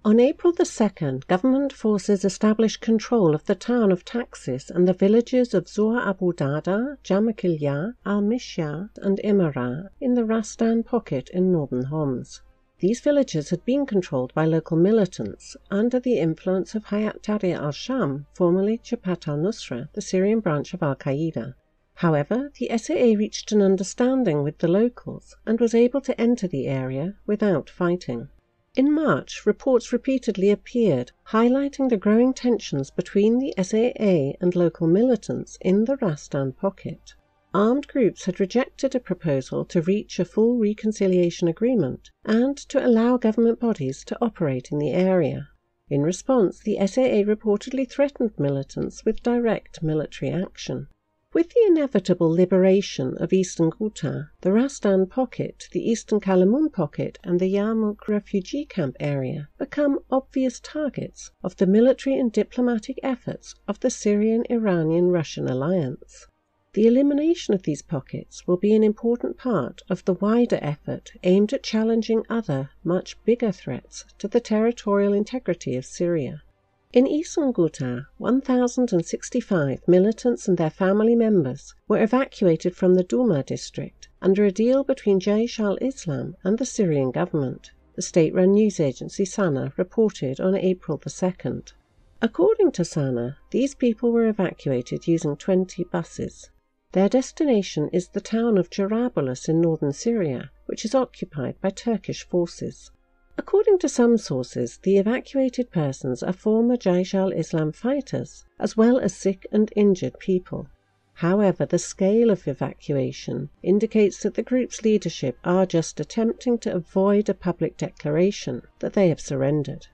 On April the 2nd, government forces established control of the town of Taxis and the villages of Zur Abu Dada, Jamakilya, Al-Mishya, and Imara in the Rastan pocket in northern Homs. These villages had been controlled by local militants under the influence of Hayat Tahrir al-Sham, formerly Jabhat al-Nusra, the Syrian branch of al-Qaeda. However, the SAA reached an understanding with the locals and was able to enter the area without fighting. In March, reports repeatedly appeared highlighting the growing tensions between the SAA and local militants in the Rastan pocket. Armed groups had rejected a proposal to reach a full reconciliation agreement and to allow government bodies to operate in the area. In response, the SAA reportedly threatened militants with direct military action. With the inevitable liberation of eastern Ghouta, the Rastan pocket, the eastern Kalamun pocket, and the Yarmouk refugee camp area become obvious targets of the military and diplomatic efforts of the Syrian-Iranian-Russian alliance. The elimination of these pockets will be an important part of the wider effort aimed at challenging other, much bigger threats to the territorial integrity of Syria. In eastern Ghouta, 1,065 militants and their family members were evacuated from the Douma district under a deal between Jaish al-Islam and the Syrian government, the state-run news agency Sana reported on April the 2nd. According to Sana, these people were evacuated using 20 buses. Their destination is the town of Jarablus in northern Syria, which is occupied by Turkish forces. According to some sources, the evacuated persons are former Jaish al-Islam fighters, as well as sick and injured people. However, the scale of evacuation indicates that the group's leadership are just attempting to avoid a public declaration that they have surrendered.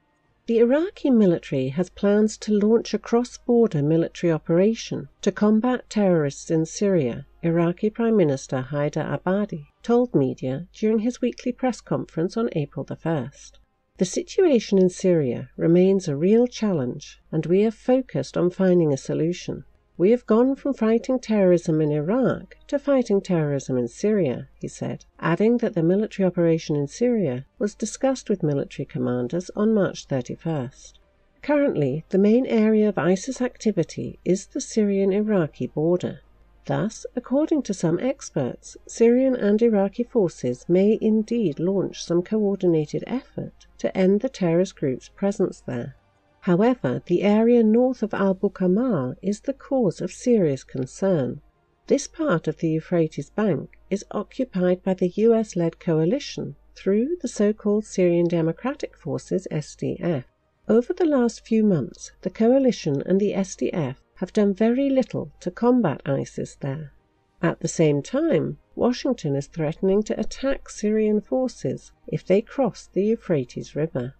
The Iraqi military has plans to launch a cross-border military operation to combat terrorists in Syria, Iraqi Prime Minister Haider Abadi told media during his weekly press conference on April the 1st. The situation in Syria remains a real challenge, and we are focused on finding a solution. We have gone from fighting terrorism in Iraq to fighting terrorism in Syria, he said, adding that the military operation in Syria was discussed with military commanders on March 31st. Currently, the main area of ISIS activity is the Syrian-Iraqi border. Thus, according to some experts, Syrian and Iraqi forces may indeed launch some coordinated effort to end the terrorist group's presence there. However, the area north of Al-Bukamal is the cause of serious concern. This part of the Euphrates Bank is occupied by the US-led coalition through the so-called Syrian Democratic Forces SDF. Over the last few months, the coalition and the SDF have done very little to combat ISIS there. At the same time, Washington is threatening to attack Syrian forces if they cross the Euphrates River.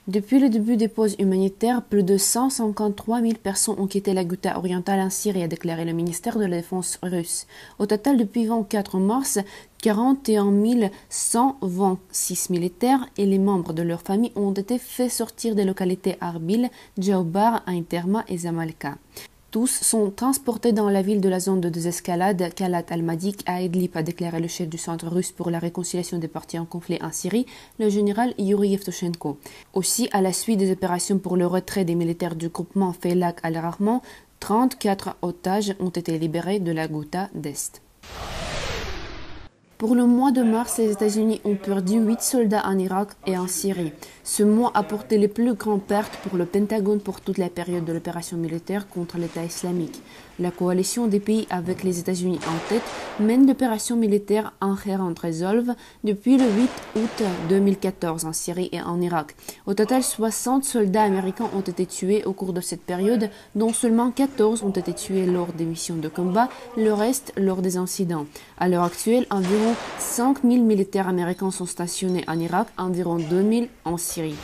Depuis le début des pauses humanitaires, plus de 153 000 personnes ont quitté la Ghouta orientale en Syrie, a déclaré le ministère de la Défense russe. Au total, depuis le 24 mars, 41 126 militaires et les membres de leur famille ont été faits sortir des localités Arbil, Djaoubar, Ain-Terma et Zamalka. Tous sont transportés dans la ville de la zone de désescalade Kalat al-Madik à Idlib, a déclaré le chef du Centre russe pour la réconciliation des partis en conflit en Syrie, le général Yuri Yevtushenko. Aussi, à la suite des opérations pour le retrait des militaires du groupement Feilak al-Rahman, 34 otages ont été libérés de la Ghouta d'Est. Pour le mois de mars, les États-Unis ont perdu 8 soldats en Irak et en Syrie. Ce mois a porté les plus grandes pertes pour le Pentagone pour toute la période de l'opération militaire contre l'État islamique. La coalition des pays avec les États-Unis en tête mène l'opération militaire Inherent Resolve depuis le 8 août 2014 en Syrie et en Irak. Au total, 60 soldats américains ont été tués au cours de cette période, dont seulement 14 ont été tués lors des missions de combat, le reste lors des incidents. À l'heure actuelle, environ 5000 militaires américains sont stationnés en Irak, environ 2000 en Syrie.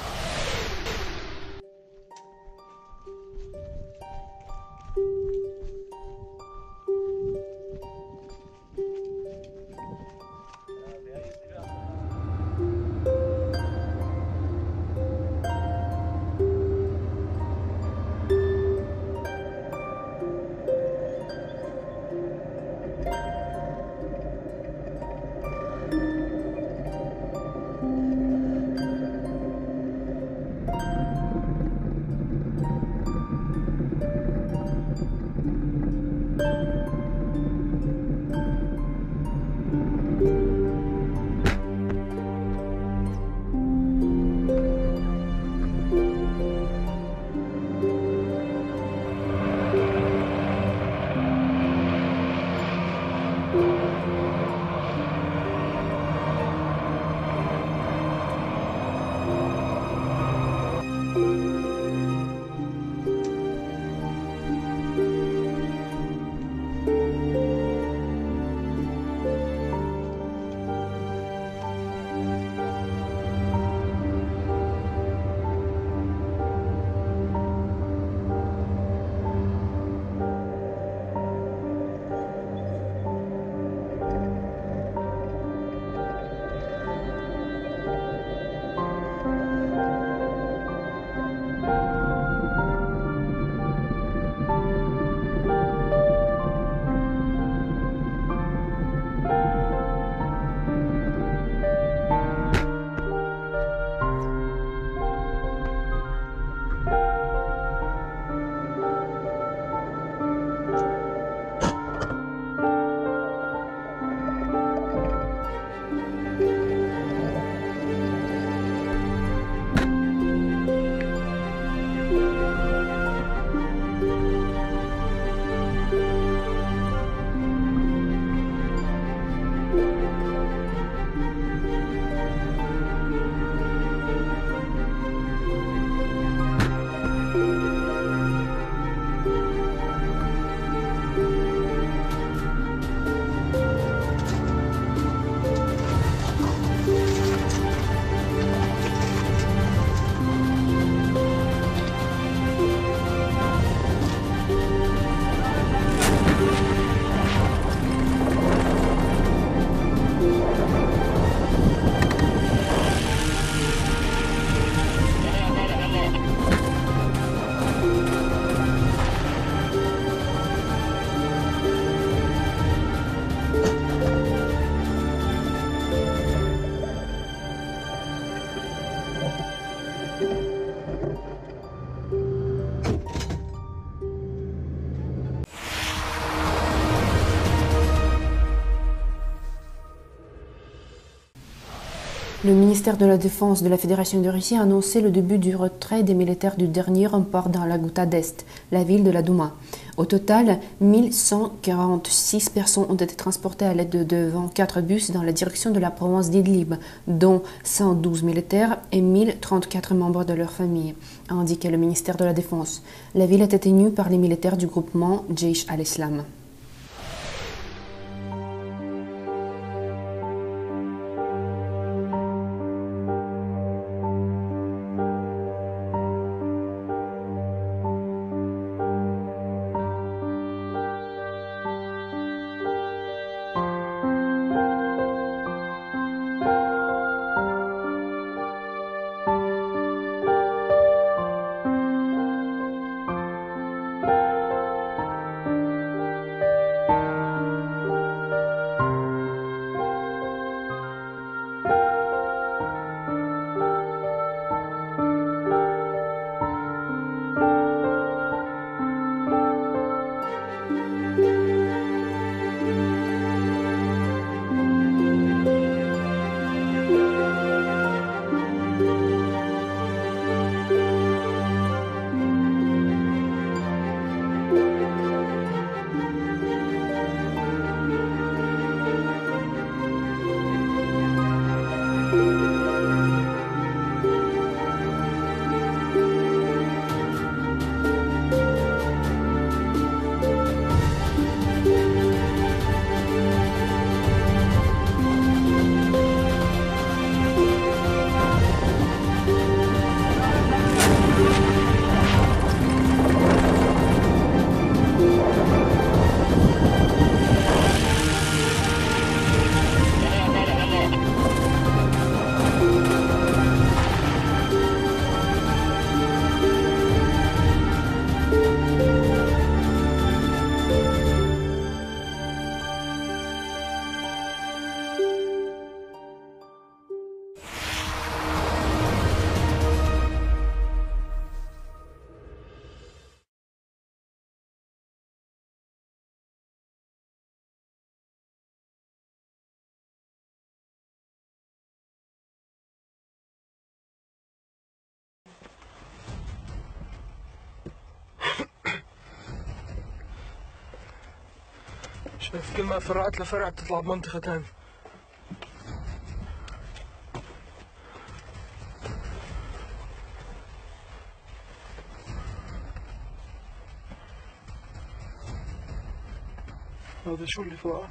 Le ministère de la Défense de la Fédération de Russie a annoncé le début du retrait des militaires du dernier rempart dans la Ghouta d'Est, la ville de la Douma. Au total, 1146 personnes ont été transportées à l'aide de 24 bus dans la direction de la province d'Idlib, dont 112 militaires et 1034 membres de leur famille, a indiqué le ministère de la Défense. La ville était tenue par les militaires du groupement Jaish al-Islam. شايف كل ما فرعت لفرع بتطلع بمنطقة تانية. هذا شو اللي فوقك؟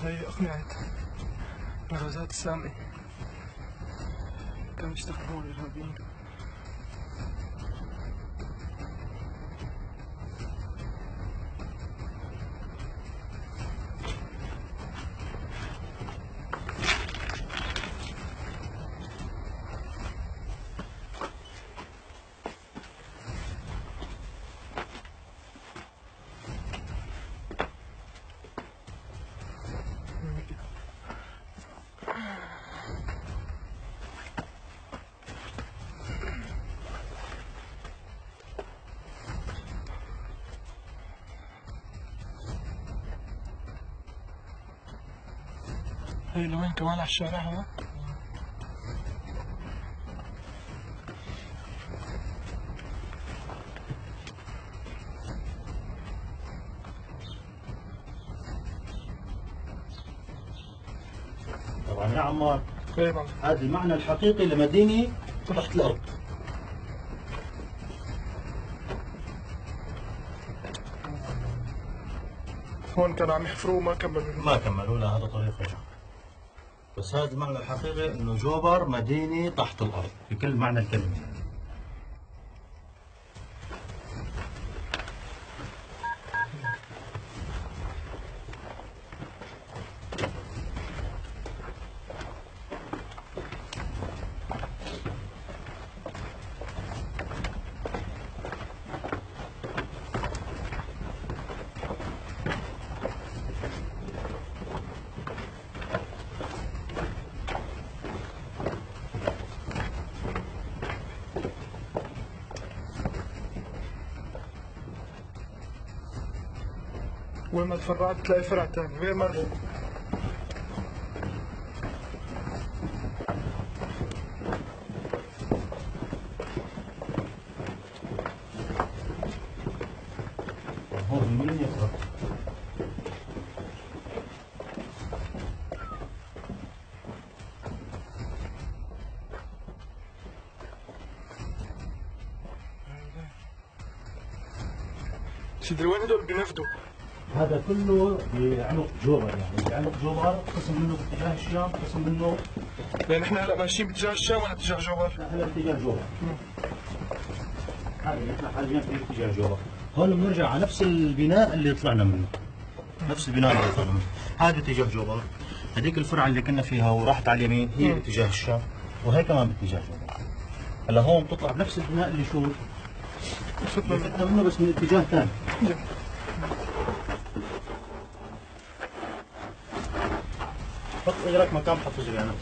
هي أقنعة الغازات السامة كانوا يستخدمون الإرهابيين. هي لوين كمان على الشارع هذا؟ طبعا يا عمار ايه هذا المعنى الحقيقي لمدينة تحت الأرض. هون كانوا عم يحفروا ما كملوا لا هذا طريق رجع. بس هذا المعنى الحقيقي انه جوبر مدينة تحت الأرض بكل معنى الكلمة. وين ما تفرعت تلاقي فرع تاني غير مرة. هون مين يقرأ؟ سيدي وين هدول بينفذوا؟ هذا كله بعنق جوبر، يعني بعنق جوبر قسم منه باتجاه الشام، قسم منه لان احنا هلا ماشيين باتجاه الشام ولا اتجاه جوبر؟ لا هلا باتجاه جوبر. هذا اللي احنا حاليا في اتجاه جوبر. هون بنرجع على نفس البناء اللي طلعنا منه. نفس البناء اللي طلعنا منه. هذا اتجاه جوبر. هذيك الفرعة اللي كنا فيها وراحت على اليمين هي باتجاه الشام، وهي كمان باتجاه جوبر. هلا هون بتطلع بنفس البناء اللي شو؟ فتنا منه بس من اتجاه ثاني. حط اجرك مكان حط اجري انا.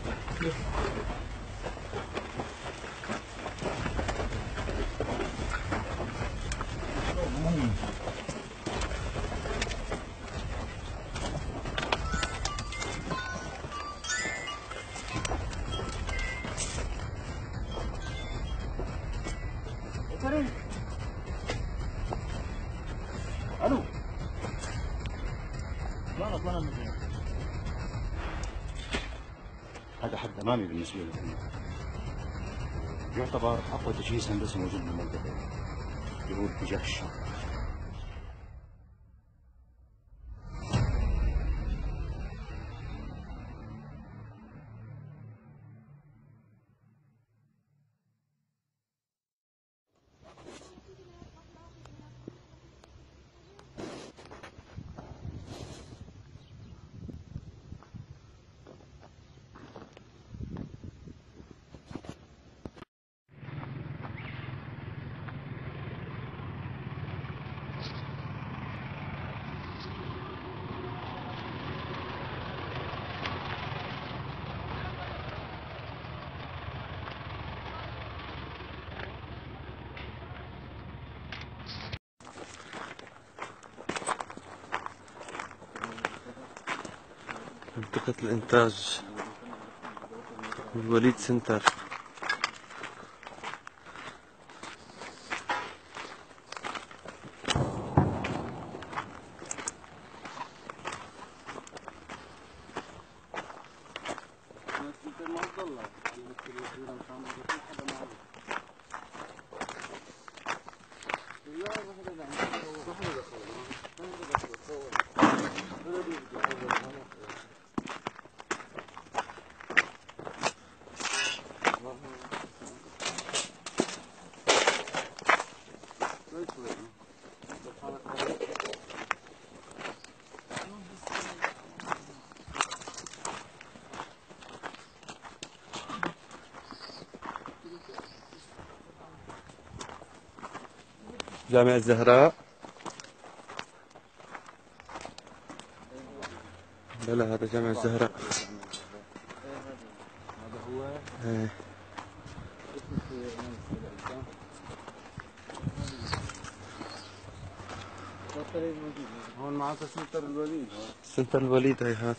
الو لا هذا حد امامي بالنسبه لي، يعتبر اقوى تجهيز هندسي موجود بالمنطقه اللي هو اتجاه الشام. منطقة الإنتاج الوليد سنتر. جامع الزهراء. لا هذا جامع الزهراء. هذا هو. ايه هون معناتها سنتر الوليد. سنتر الوليد هي هذا.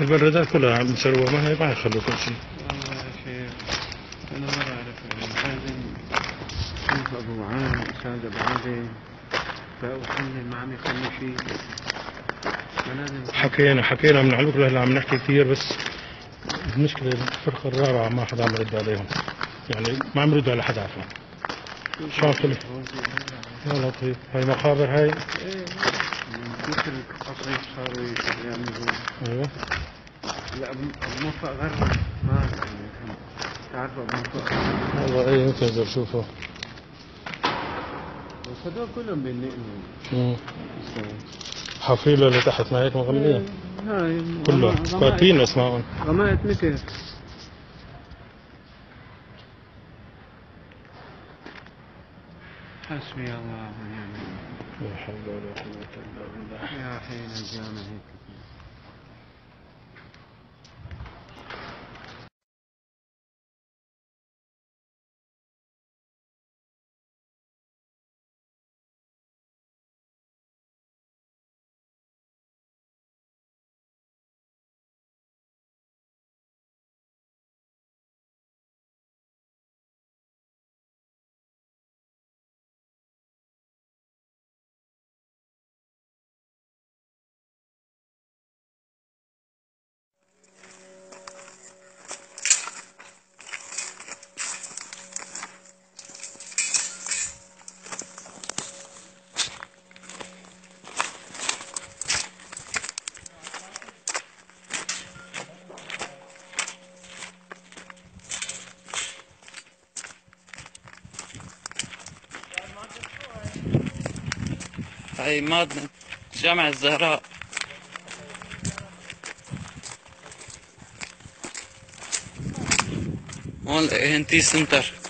البرادات كلها عم نسروها، ما يخلوا كل شيء. والله يا شيخ أنا ما بعرف، يعني لازم شوف أبو عام أستاذ أبو عادل فأخلي ما عم يخلي شيء. حكينا من علوك هلا عم نحكي كثير، بس المشكلة الفرقة الرابعة ما حدا عم يرد عليهم، يعني ما عم يردوا على حدا عفوا. شلون كله؟ يا لطيف. هاي مقابر هاي؟ ايه من كثر التصريف صاروا يعملوا. ايوه. لا أبو موفق غرب ما تعرف أبو موفق. والله ايه يمكن اقدر اشوفه. بس هدول كلهم بينقلوا. حفيله اللي تحت ما هيك مغنية؟ هاي كلها كاتبين اسمائهم. غماية متر. حسبي الله ونعم الوكيل. لا حول ولا قوة الا بالله. يا حين الجامع هيك. هاي مادة جامع الزهراء. هون ال ANT سنتر.